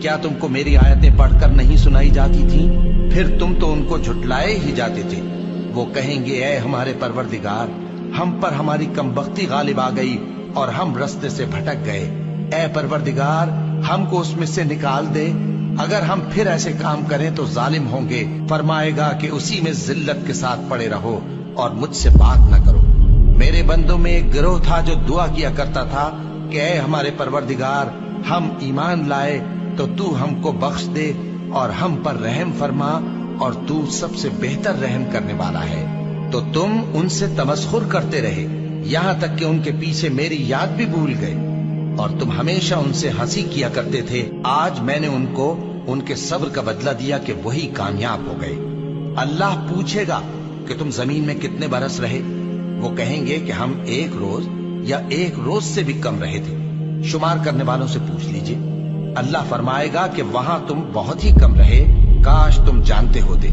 کیا تم کو میری آیتیں پڑھ کر نہیں سنائی جاتی تھیں؟ پھر تم تو ان کو جھٹلائے ہی جاتے تھے۔ وہ کہیں گے اے ہمارے پروردگار، ہم پر ہماری کمبختی غالب آ گئی اور ہم رستے سے بھٹک گئے۔ اے پروردگار، ہم کو اس میں سے نکال دے، اگر ہم پھر ایسے کام کریں تو ظالم ہوں گے۔ فرمائے گا کہ اسی میں ذلت کے ساتھ پڑے رہو اور مجھ سے بات نہ کرو۔ میرے بندوں میں ایک گروہ تھا جو دعا کیا کرتا تھا کہ اے ہمارے پروردگار، ہم ایمان لائے تو تو ہم کو بخش دے اور ہم پر رحم فرما، اور تو سب سے بہتر رحم کرنے والا ہے۔ تو تم ان سے تمسخر کرتے رہے، یہاں تک کہ ان کے پیچھے میری یاد بھی بھول گئے، اور تم ہمیشہ ان سے ہنسی کیا کرتے تھے۔ آج میں نے ان کو ان کے صبر کا بدلہ دیا کہ وہی کامیاب ہو گئے۔ اللہ پوچھے گا کہ تم زمین میں کتنے برس رہے؟ وہ کہیں گے کہ ہم 1 روز یا 1 روز سے بھی کم رہے تھے۔ شمار کرنے والوں سے پوچھ لیجئے۔ اللہ فرمائے گا کہ وہاں تم بہت ہی کم رہے، کاش تم جانتے ہوتے۔